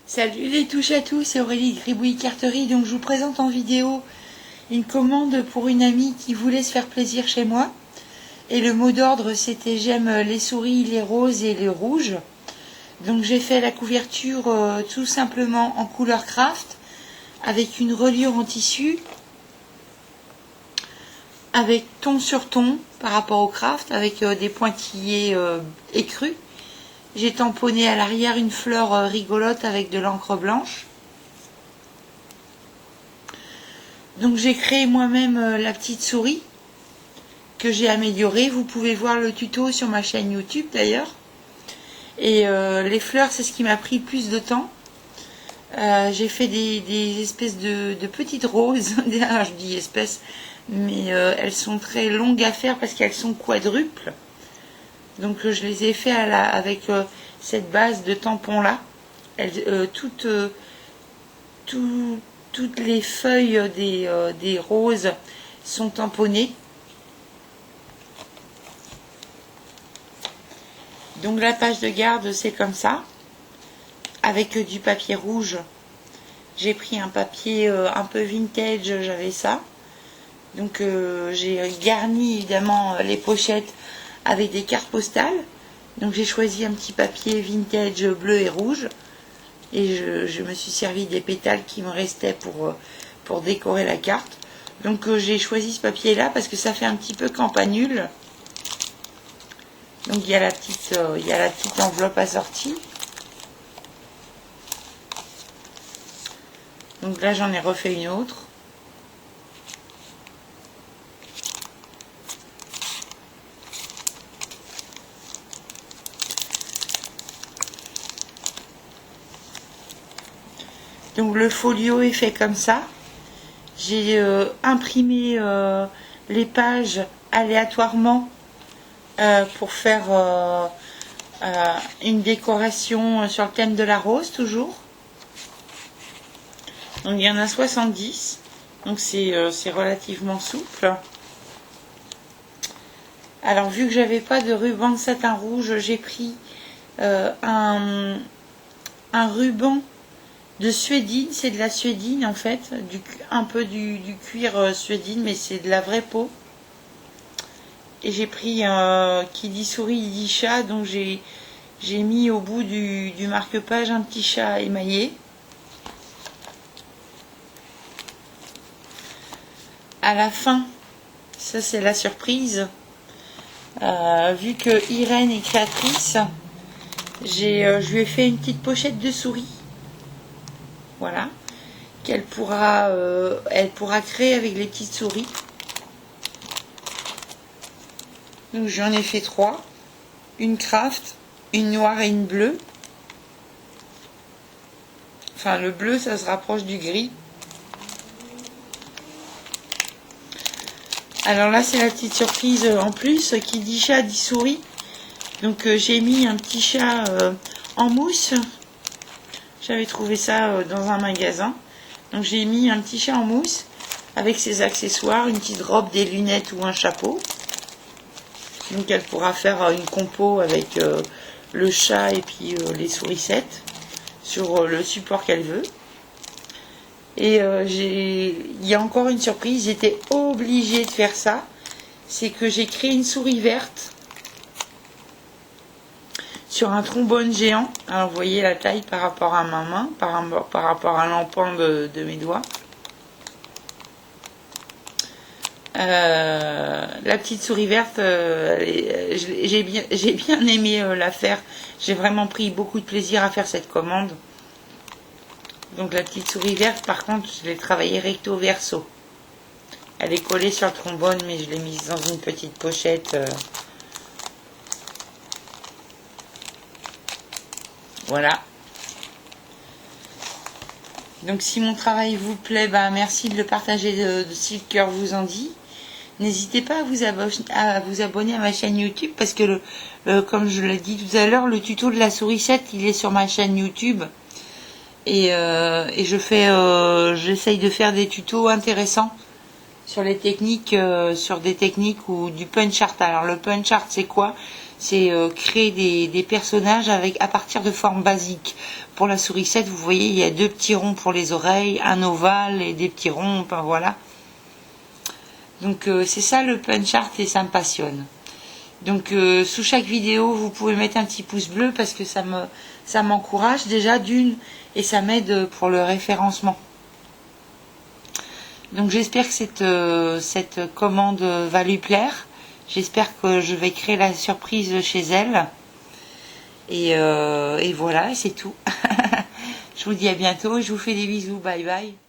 Salut les touches à tous, c'est Aurélie de Gribouille Carterie. Donc je vous présente en vidéo une commande pour une amie qui voulait se faire plaisir chez moi. Et le mot d'ordre c'était j'aime les souris, les roses et les rouges. Donc j'ai fait la couverture tout simplement en couleur craft avec une reliure en tissu avec ton sur ton par rapport au craft avec des pointillés écrus. J'ai tamponné à l'arrière une fleur rigolote avec de l'encre blanche. Donc j'ai créé moi-même la petite souris que j'ai améliorée. Vous pouvez voir le tuto sur ma chaîne YouTube d'ailleurs. Et les fleurs, c'est ce qui m'a pris le plus de temps. J'ai fait des espèces de petites roses. Je dis espèces, mais elles sont très longues à faire parce qu'elles sont quadruples. Donc je les ai fait avec cette base de tampon là. Toutes les feuilles des roses sont tamponnées. Donc la page de garde c'est comme ça. Avec du papier rouge. J'ai pris un papier un peu vintage, j'avais ça. Donc j'ai garni évidemment les pochettes avec des cartes postales. Donc j'ai choisi un petit papier vintage bleu et rouge. Et je me suis servi des pétales qui me restaient pour décorer la carte. Donc j'ai choisi ce papier là parce que ça fait un petit peu campanule. Donc il y a la petite enveloppe assortie. Donc là j'en ai refait une autre. Donc le folio est fait comme ça. J'ai imprimé les pages aléatoirement pour faire une décoration sur le thème de la rose toujours. Donc il y en a 70. Donc c'est relativement souple. Alors vu que j'avais pas de ruban de satin rouge, j'ai pris un ruban de suédine, c'est de la suédine en fait, un peu du cuir suédine, mais c'est de la vraie peau. Et j'ai pris qui dit souris, dit chat, donc j'ai mis au bout du marque-page un petit chat émaillé. À la fin, ça c'est la surprise, vu que Irène est créatrice, je lui ai fait une petite pochette de souris. Voilà, elle pourra créer avec les petites souris. Donc j'en ai fait 3, une craft, une noire et une bleue. Enfin le bleu ça se rapproche du gris. Alors là c'est la petite surprise en plus, qui dit chat dit souris. Donc j'ai mis un petit chat en mousse. J'avais trouvé ça dans un magasin. Donc j'ai mis un petit chat en mousse avec ses accessoires, une petite robe, des lunettes ou un chapeau. Donc elle pourra faire une compo avec le chat et puis les sourissettes sur le support qu'elle veut. Et il y a encore une surprise, j'étais obligée de faire ça. C'est que j'ai créé une souris verte sur un trombone géant. Alors vous voyez la taille par rapport à ma main, par rapport à l'empan de mes doigts. La petite souris verte, j'ai bien aimé la faire. J'ai vraiment pris beaucoup de plaisir à faire cette commande. Donc la petite souris verte, par contre, je l'ai travaillée recto verso. Elle est collée sur le trombone, mais je l'ai mise dans une petite pochette. Voilà. Donc si mon travail vous plaît, merci de le partager si le cœur vous en dit. N'hésitez pas à vous abonner à ma chaîne YouTube parce que comme je l'ai dit tout à l'heure, le tuto de la sourisette il est sur ma chaîne YouTube. Et j'essaye de faire des tutos intéressants sur les techniques, sur des techniques ou du punch art. Alors le punch art c'est quoi? c'est créer des personnages à partir de formes basiques. Pour la sourisette, vous voyez, il y a 2 petits ronds pour les oreilles, un ovale et des petits ronds, enfin voilà. Donc c'est ça le punch art et ça me passionne. Donc sous chaque vidéo, vous pouvez mettre un petit pouce bleu parce que ça m'encourage déjà d'une et ça m'aide pour le référencement. Donc j'espère que cette commande va lui plaire. J'espère que je vais créer la surprise chez elle. Et voilà, c'est tout. Je vous dis à bientôt et je vous fais des bisous. Bye bye.